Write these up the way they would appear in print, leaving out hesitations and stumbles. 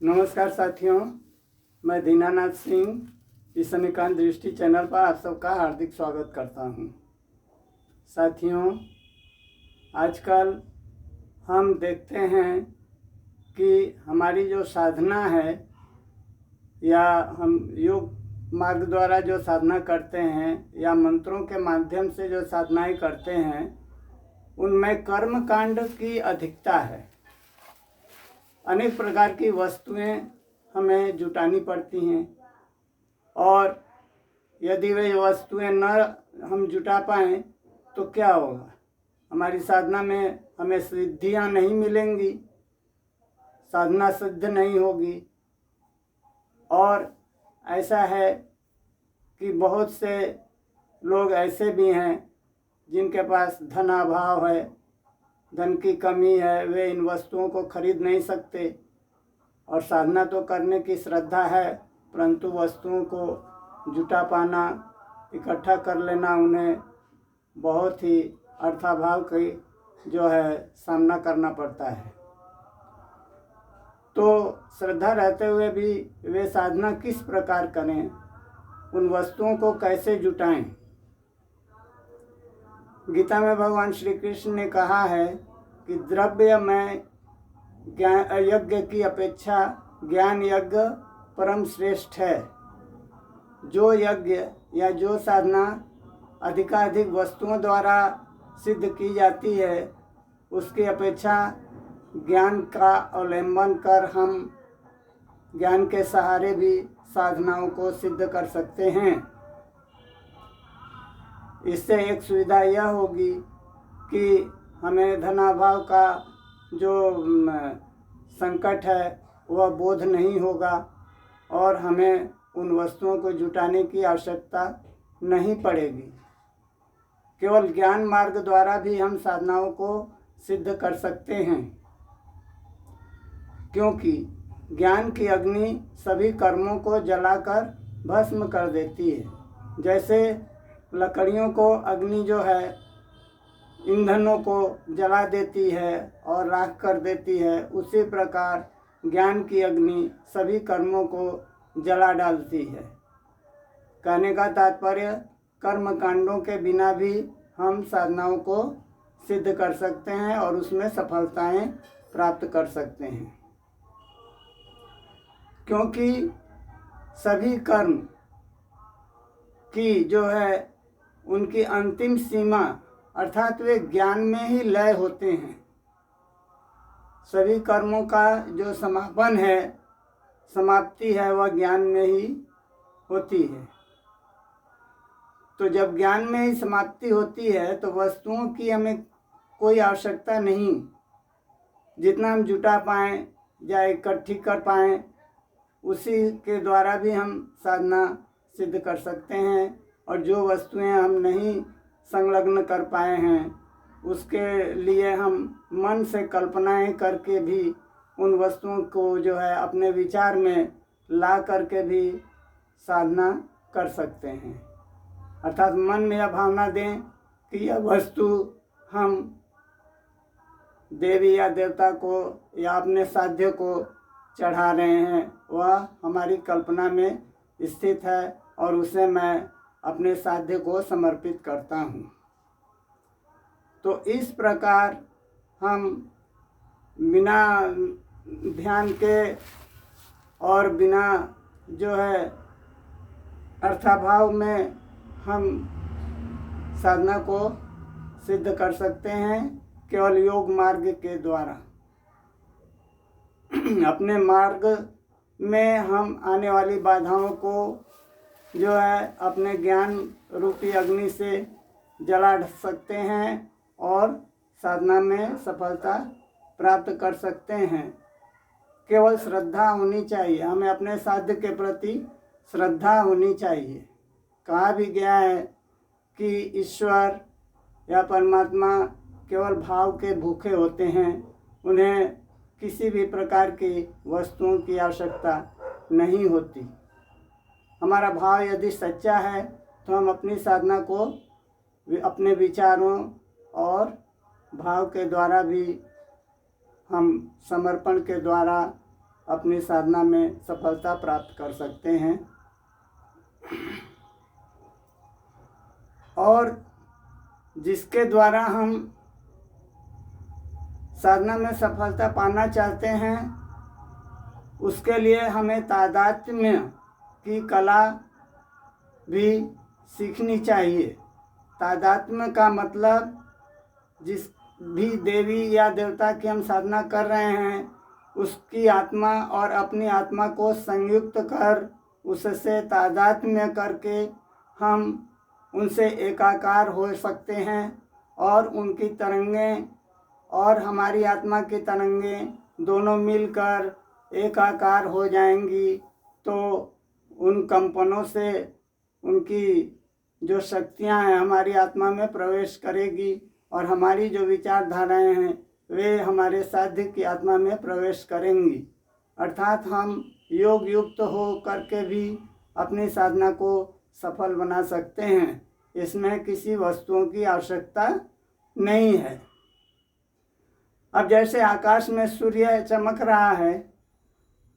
नमस्कार साथियों, मैं दीनानाथ सिंह इस शनिकांत दृष्टि चैनल पर आप सबका हार्दिक स्वागत करता हूं। साथियों, आजकल हम देखते हैं कि हमारी जो साधना है या हम योग मार्ग द्वारा जो साधना करते हैं या मंत्रों के माध्यम से जो साधनाएं करते हैं, उनमें कर्म कांड की अधिकता है। अनेक प्रकार की वस्तुएं हमें जुटानी पड़ती हैं और यदि वे वस्तुएं न हम जुटा पाएँ तो क्या होगा? हमारी साधना में हमें सिद्धियां नहीं मिलेंगी, साधना सिद्ध नहीं होगी। और ऐसा है कि बहुत से लोग ऐसे भी हैं जिनके पास धनाभाव है, धन की कमी है, वे इन वस्तुओं को खरीद नहीं सकते और साधना तो करने की श्रद्धा है, परंतु वस्तुओं को जुटा पाना, इकट्ठा कर लेना उन्हें बहुत ही अर्थाभाव की जो है सामना करना पड़ता है। तो श्रद्धा रहते हुए भी वे साधना किस प्रकार करें, उन वस्तुओं को कैसे जुटाएं? गीता में भगवान श्री कृष्ण ने कहा है कि द्रव्य में ज्ञान यज्ञ की अपेक्षा ज्ञान यज्ञ परम श्रेष्ठ है। जो यज्ञ या जो साधना अधिकाधिक वस्तुओं द्वारा सिद्ध की जाती है, उसकी अपेक्षा ज्ञान का अवलंबन कर हम ज्ञान के सहारे भी साधनाओं को सिद्ध कर सकते हैं। इससे एक सुविधा यह होगी कि हमें धनाभाव का जो संकट है वह बोध नहीं होगा और हमें उन वस्तुओं को जुटाने की आवश्यकता नहीं पड़ेगी। केवल ज्ञान मार्ग द्वारा भी हम साधनाओं को सिद्ध कर सकते हैं, क्योंकि ज्ञान की अग्नि सभी कर्मों को जलाकर भस्म कर देती है। जैसे लकड़ियों को अग्नि जो है ईंधनों को जला देती है और राख कर देती है, उसी प्रकार ज्ञान की अग्नि सभी कर्मों को जला डालती है। कहने का तात्पर्य, कर्म कांडों के बिना भी हम साधनाओं को सिद्ध कर सकते हैं और उसमें सफलताएं प्राप्त कर सकते हैं, क्योंकि सभी कर्म की जो है उनकी अंतिम सीमा अर्थात वे ज्ञान में ही लय होते हैं। सभी कर्मों का जो समापन है, समाप्ति है, वह ज्ञान में ही होती है। तो जब ज्ञान में ही समाप्ति होती है तो वस्तुओं की हमें कोई आवश्यकता नहीं। जितना हम जुटा पाएँ या इकट्ठी कर पाएँ, उसी के द्वारा भी हम साधना सिद्ध कर सकते हैं। और जो वस्तुएं हम नहीं संलग्न कर पाए हैं, उसके लिए हम मन से कल्पनाएं करके भी उन वस्तुओं को जो है अपने विचार में ला करके भी साधना कर सकते हैं। अर्थात मन में यह भावना दें कि यह वस्तु हम देवी या देवता को या अपने साध्य को चढ़ा रहे हैं, वह हमारी कल्पना में स्थित है और उसे मैं अपने साध्य को समर्पित करता हूँ। तो इस प्रकार हम बिना ध्यान के और बिना जो है अर्थाभाव में हम साधना को सिद्ध कर सकते हैं, केवल योग मार्ग के द्वारा। अपने मार्ग में हम आने वाली बाधाओं को जो है अपने ज्ञान रूपी अग्नि से जला सकते हैं और साधना में सफलता प्राप्त कर सकते हैं। केवल श्रद्धा होनी चाहिए, हमें अपने साध्य के प्रति श्रद्धा होनी चाहिए। कहा भी गया है कि ईश्वर या परमात्मा केवल भाव के भूखे होते हैं, उन्हें किसी भी प्रकार की वस्तुओं की आवश्यकता नहीं होती। हमारा भाव यदि सच्चा है तो हम अपनी साधना को अपने विचारों और भाव के द्वारा भी हम समर्पण के द्वारा अपनी साधना में सफलता प्राप्त कर सकते हैं। और जिसके द्वारा हम साधना में सफलता पाना चाहते हैं, उसके लिए हमें तादात्म्य की कला भी सीखनी चाहिए। तादात्म्य का मतलब जिस भी देवी या देवता की हम साधना कर रहे हैं, उसकी आत्मा और अपनी आत्मा को संयुक्त कर उससे तादात्म्य करके हम उनसे एकाकार हो सकते हैं और उनकी तरंगें और हमारी आत्मा की तरंगें दोनों मिलकर एकाकार हो जाएंगी। तो उन कंपनों से उनकी जो शक्तियां हैं हमारी आत्मा में प्रवेश करेगी और हमारी जो विचारधाराएं हैं वे हमारे साध्य की आत्मा में प्रवेश करेंगी। अर्थात हम योग युक्त हो करके भी अपनी साधना को सफल बना सकते हैं। इसमें किसी वस्तुओं की आवश्यकता नहीं है। अब जैसे आकाश में सूर्य चमक रहा है,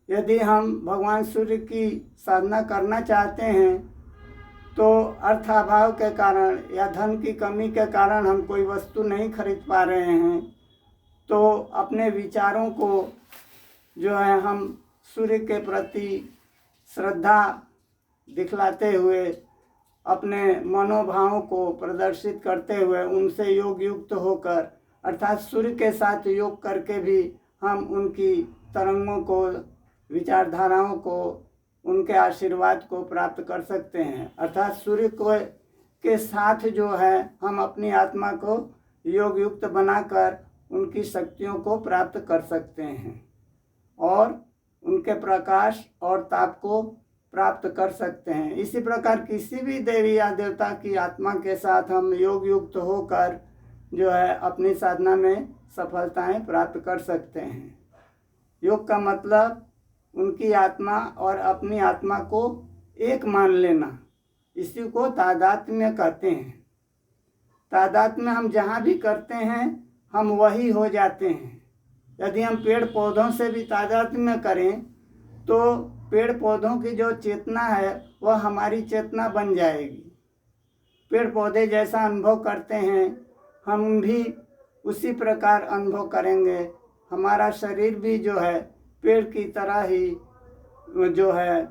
यदि हम भगवान सूर्य की साधना करना चाहते हैं तो अर्थाभाव के कारण या धन की कमी के कारण हम कोई वस्तु नहीं खरीद पा रहे हैं, तो अपने विचारों को जो है हम सूर्य के प्रति श्रद्धा दिखलाते हुए अपने मनोभावों को प्रदर्शित करते हुए उनसे योग युक्त होकर अर्थात सूर्य के साथ योग करके भी हम उनकी तरंगों को, विचारधाराओं को, उनके आशीर्वाद को प्राप्त कर सकते हैं। अर्थात सूर्य को के साथ जो है हम अपनी आत्मा को योग युक्त बनाकर उनकी शक्तियों को प्राप्त कर सकते हैं और उनके प्रकाश और ताप को प्राप्त कर सकते हैं। इसी प्रकार किसी भी देवी या देवता की आत्मा के साथ हम योग युक्त होकर जो है अपनी साधना में सफलताएं प्राप्त कर सकते हैं। योग का मतलब उनकी आत्मा और अपनी आत्मा को एक मान लेना, इसी को तादात्म्य कहते हैं। तादात्म्य हम जहाँ भी करते हैं हम वही हो जाते हैं। यदि हम पेड़ पौधों से भी तादात्म्य करें तो पेड़ पौधों की जो चेतना है वह हमारी चेतना बन जाएगी। पेड़ पौधे जैसा अनुभव करते हैं हम भी उसी प्रकार अनुभव करेंगे। हमारा शरीर भी जो है पेड़ की तरह ही जो है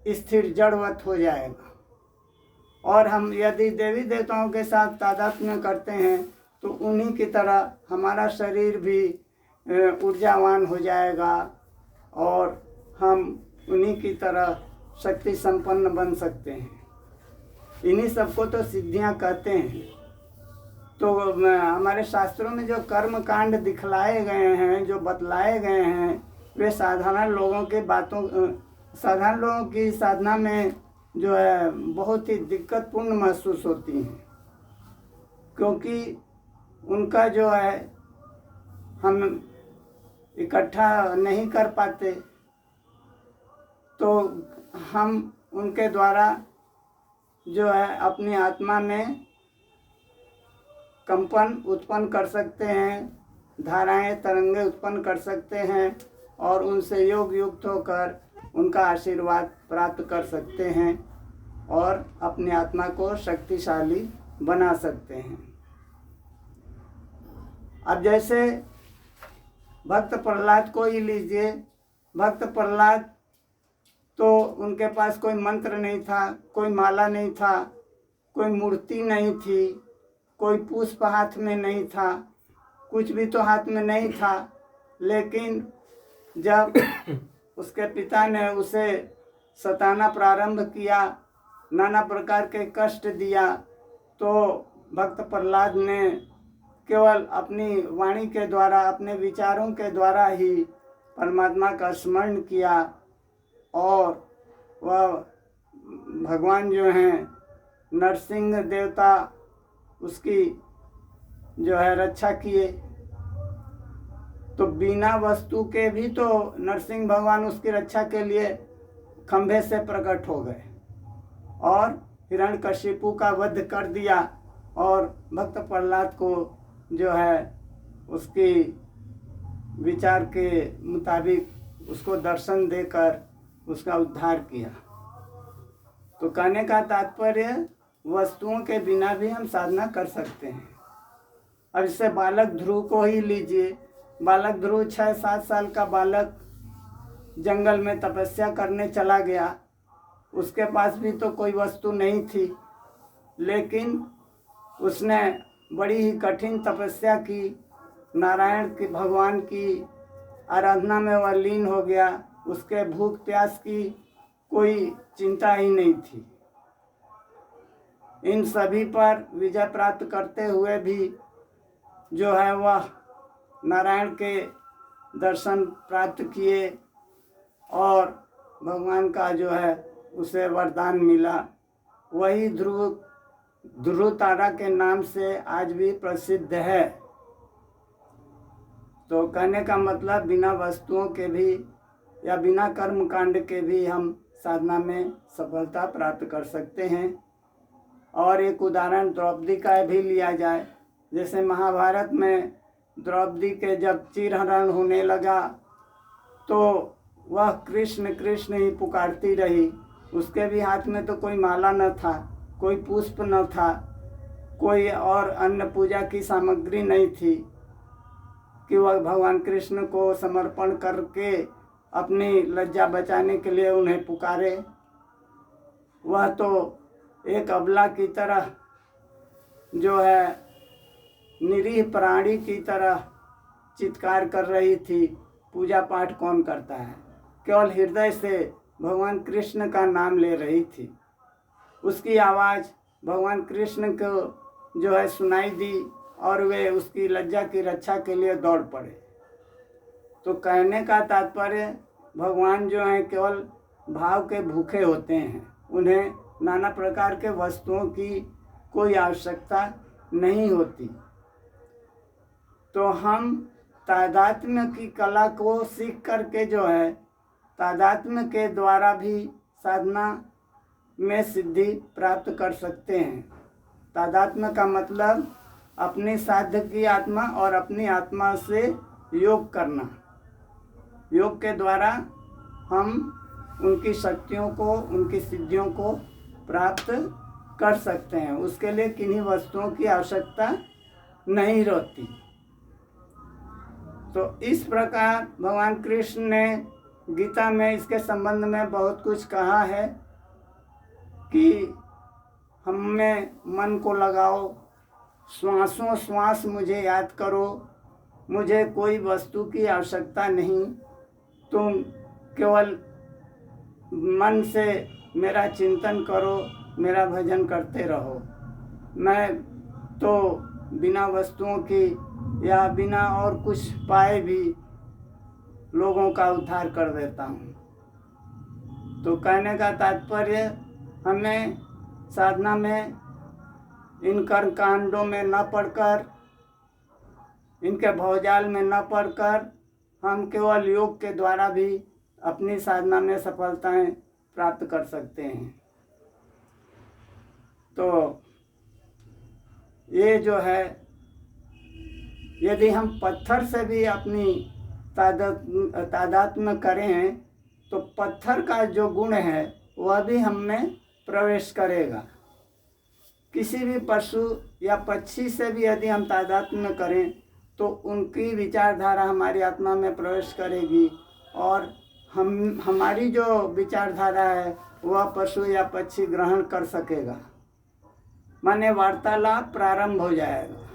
स्थिर जड़वत हो जाएगा। और हम यदि देवी देवताओं के साथ तादात्म्य करते हैं तो उन्हीं की तरह हमारा शरीर भी ऊर्जावान हो जाएगा और हम उन्हीं की तरह शक्ति संपन्न बन सकते हैं। इन्हीं सबको तो सिद्धियां कहते हैं। तो हमारे शास्त्रों में जो कर्म कांड दिखलाए गए हैं, जो बतलाए गए हैं, वे साधारण लोगों की साधना में जो है बहुत ही दिक्कतपूर्ण महसूस होती हैं, क्योंकि उनका जो है हम इकट्ठा नहीं कर पाते। तो हम उनके द्वारा जो है अपनी आत्मा में कंपन उत्पन्न कर सकते हैं, धाराएं तरंगे उत्पन्न कर सकते हैं और उनसे योग युक्त होकर उनका आशीर्वाद प्राप्त कर सकते हैं और अपनी आत्मा को शक्तिशाली बना सकते हैं। अब जैसे भक्त प्रहलाद को ही लीजिए। भक्त प्रहलाद तो उनके पास कोई मंत्र नहीं था, कोई माला नहीं था, कोई मूर्ति नहीं थी, कोई पुष्प हाथ में नहीं था, कुछ भी तो हाथ में नहीं था। लेकिन जब उसके पिता ने उसे सताना प्रारंभ किया, नाना प्रकार के कष्ट दिया, तो भक्त प्रहलाद ने केवल अपनी वाणी के द्वारा, अपने विचारों के द्वारा ही परमात्मा का स्मरण किया और वह भगवान जो हैं नरसिंह देवता उसकी जो है रक्षा किए। तो बिना वस्तु के भी तो नरसिंह भगवान उसकी रक्षा के लिए खंभे से प्रकट हो गए और हिरण्यकशिपु का वध कर दिया और भक्त प्रहलाद को जो है उसकी विचार के मुताबिक उसको दर्शन देकर उसका उद्धार किया। तो कहने का तात्पर्य वस्तुओं के बिना भी हम साधना कर सकते हैं। अब इससे बालक ध्रुव को ही लीजिए। बालक ध्रुव 6-7 साल का बालक जंगल में तपस्या करने चला गया। उसके पास भी तो कोई वस्तु नहीं थी, लेकिन उसने बड़ी ही कठिन तपस्या की, नारायण की, भगवान की आराधना में वह लीन हो गया। उसके भूख प्यास की कोई चिंता ही नहीं थी। इन सभी पर विजय प्राप्त करते हुए भी जो है वह नारायण के दर्शन प्राप्त किए और भगवान का जो है उसे वरदान मिला। वही ध्रुव तारा के नाम से आज भी प्रसिद्ध है। तो कहने का मतलब बिना वस्तुओं के भी या बिना कर्म कांड के भी हम साधना में सफलता प्राप्त कर सकते हैं। और एक उदाहरण द्रौपदी का भी लिया जाए। जैसे महाभारत में द्रौपदी के जब चीरहरण होने लगा तो वह कृष्ण कृष्ण ही पुकारती रही। उसके भी हाथ में तो कोई माला न था, कोई पुष्प न था, कोई और अन्य पूजा की सामग्री नहीं थी कि वह भगवान कृष्ण को समर्पण करके अपनी लज्जा बचाने के लिए उन्हें पुकारे। वह तो एक अबला की तरह जो है निरीह प्राणी की तरह चित्कार कर रही थी। पूजा पाठ कौन करता है? केवल हृदय से भगवान कृष्ण का नाम ले रही थी। उसकी आवाज़ भगवान कृष्ण को जो है सुनाई दी और वे उसकी लज्जा की रक्षा के लिए दौड़ पड़े। तो कहने का तात्पर्य भगवान जो हैं केवल भाव के भूखे होते हैं। उन्हें नाना प्रकार के वस्तुओं की कोई आवश्यकता नहीं होती। तो हम तादात्म्य की कला को सीख करके जो है तादात्म्य के द्वारा भी साधना में सिद्धि प्राप्त कर सकते हैं। तादात्म्य का मतलब अपनी साध्य की आत्मा और अपनी आत्मा से योग करना। योग के द्वारा हम उनकी शक्तियों को, उनकी सिद्धियों को प्राप्त कर सकते हैं। उसके लिए किन्हीं वस्तुओं की आवश्यकता नहीं रहती। तो इस प्रकार भगवान कृष्ण ने गीता में इसके संबंध में बहुत कुछ कहा है कि हम में मन को लगाओ, श्वासों श्वास मुझे याद करो, मुझे कोई वस्तु की आवश्यकता नहीं, तुम केवल मन से मेरा चिंतन करो, मेरा भजन करते रहो। मैं तो बिना वस्तुओं की या बिना और कुछ पाए भी लोगों का उद्धार कर देता हूँ। तो कहने का तात्पर्य हमें साधना में इन कर्म कांडों में न पड़कर, इनके भवजाल में न पड़कर हम केवल योग के द्वारा भी अपनी साधना में सफलताएं प्राप्त कर सकते हैं। तो ये जो है यदि हम पत्थर से भी अपनी तादात्म्य करें तो पत्थर का जो गुण है वह भी हम में प्रवेश करेगा। किसी भी पशु या पक्षी से भी यदि हम तादात्म्य करें तो उनकी विचारधारा हमारी आत्मा में प्रवेश करेगी और हमारी जो विचारधारा है वह पशु या पक्षी ग्रहण कर सकेगा। माने वार्तालाप प्रारंभ हो जाएगा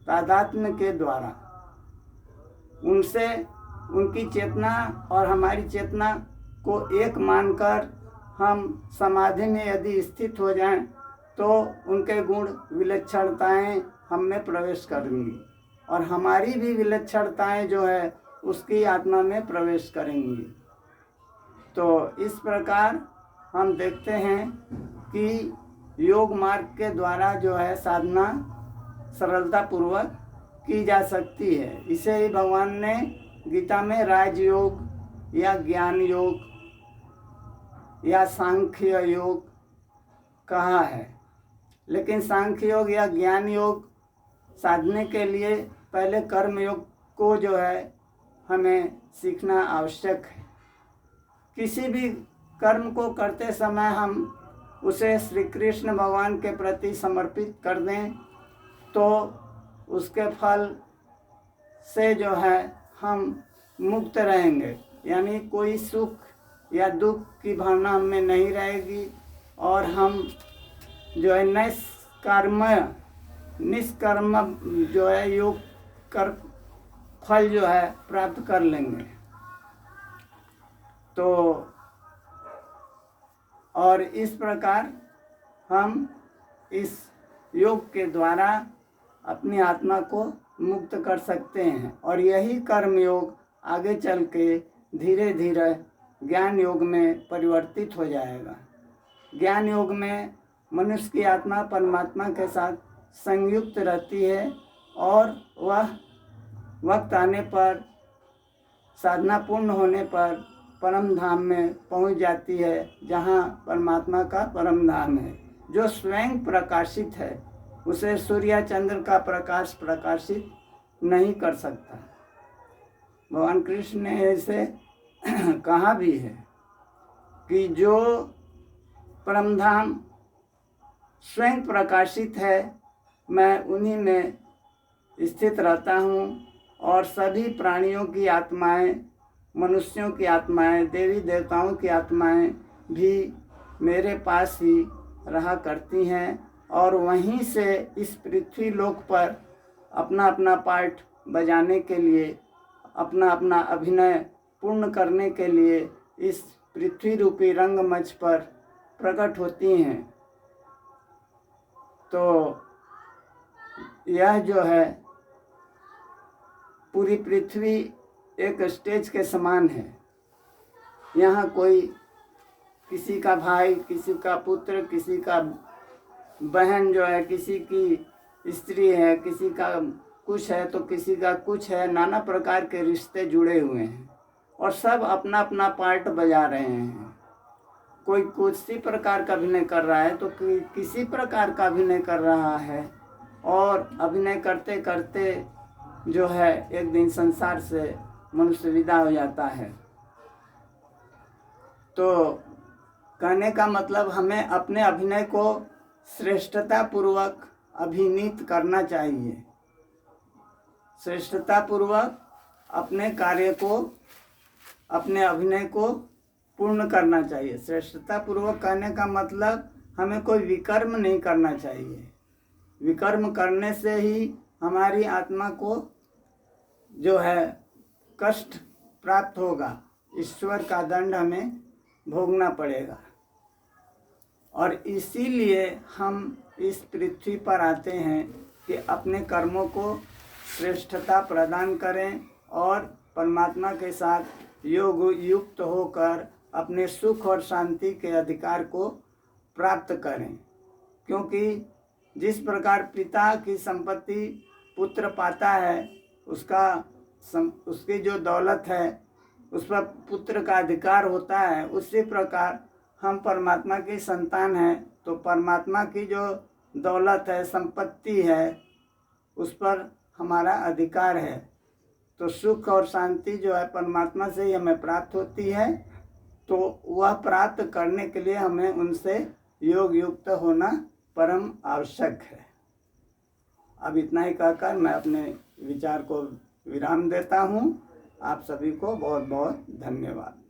तादात्म्य के द्वारा। उनसे उनकी चेतना और हमारी चेतना को एक मानकर हम समाधि में यदि स्थित हो जाएं तो उनके गुण विलक्षणताएं हम में प्रवेश करेंगी और हमारी भी विलक्षणताएं जो है उसकी आत्मा में प्रवेश करेंगी। तो इस प्रकार हम देखते हैं कि योग मार्ग के द्वारा जो है साधना सरलतापूर्वक की जा सकती है। इसे ही भगवान ने गीता में राजयोग या ज्ञान योग या सांख्य योग कहा है। लेकिन सांख्य योग या ज्ञान योग साधने के लिए पहले कर्म योग को जो है हमें सीखना आवश्यक है। किसी भी कर्म को करते समय हम उसे श्री कृष्ण भगवान के प्रति समर्पित कर दें तो उसके फल से जो है हम मुक्त रहेंगे, यानी कोई सुख या दुख की भावना हमें नहीं रहेगी और हम जो है निष्कर्म जो है योग कर फल जो है प्राप्त कर लेंगे। तो और इस प्रकार हम इस योग के द्वारा अपनी आत्मा को मुक्त कर सकते हैं और यही कर्म योग आगे चल के धीरे धीरे ज्ञान योग में परिवर्तित हो जाएगा। ज्ञान योग में मनुष्य की आत्मा परमात्मा के साथ संयुक्त रहती है और वह वक्त आने पर साधना पूर्ण होने पर परम धाम में पहुंच जाती है, जहां परमात्मा का परम धाम है जो स्वयं प्रकाशित है। उसे सूर्य चंद्र का प्रकाश प्रकाशित नहीं कर सकता। भगवान कृष्ण ने ऐसे कहा भी है कि जो परम धाम स्वयं प्रकाशित है, मैं उन्हीं में स्थित रहता हूँ और सभी प्राणियों की आत्माएं, मनुष्यों की आत्माएं, देवी देवताओं की आत्माएं भी मेरे पास ही रहा करती हैं और वहीं से इस पृथ्वी लोक पर अपना अपना पार्ट बजाने के लिए, अपना अपना अभिनय पूर्ण करने के लिए इस पृथ्वी रूपी रंगमंच पर प्रकट होती हैं। तो यह जो है पूरी पृथ्वी एक स्टेज के समान है। यहाँ कोई किसी का भाई, किसी का पुत्र, किसी का बहन जो है, किसी की स्त्री है, किसी का कुछ है तो किसी का कुछ है। नाना प्रकार के रिश्ते जुड़े हुए हैं और सब अपना अपना पार्ट बजा रहे हैं। कोई किसी प्रकार का अभिनय कर रहा है तो किसी प्रकार का अभिनय कर रहा है और अभिनय करते करते जो है एक दिन संसार से मनुष्य विदा हो जाता है। तो कहने का मतलब हमें अपने अभिनय को श्रेष्ठता पूर्वक अभिनीत करना चाहिए। श्रेष्ठता पूर्वक अपने कार्य को, अपने अभिनय को पूर्ण करना चाहिए। श्रेष्ठता पूर्वक कहने का मतलब हमें कोई विकर्म नहीं करना चाहिए। विकर्म करने से ही हमारी आत्मा को जो है कष्ट प्राप्त होगा, ईश्वर का दंड हमें भोगना पड़ेगा। और इसीलिए हम इस पृथ्वी पर आते हैं कि अपने कर्मों को श्रेष्ठता प्रदान करें और परमात्मा के साथ योग युक्त होकर अपने सुख और शांति के अधिकार को प्राप्त करें। क्योंकि जिस प्रकार पिता की संपत्ति पुत्र पाता है, उसकी जो दौलत है उस पर पुत्र का अधिकार होता है, उसी प्रकार हम परमात्मा की संतान हैं तो परमात्मा की जो दौलत है, संपत्ति है, उस पर हमारा अधिकार है। तो सुख और शांति जो है परमात्मा से ही हमें प्राप्त होती है। तो वह प्राप्त करने के लिए हमें उनसे योग युक्त होना परम आवश्यक है। अब इतना ही कहकर मैं अपने विचार को विराम देता हूँ। आप सभी को बहुत बहुत धन्यवाद।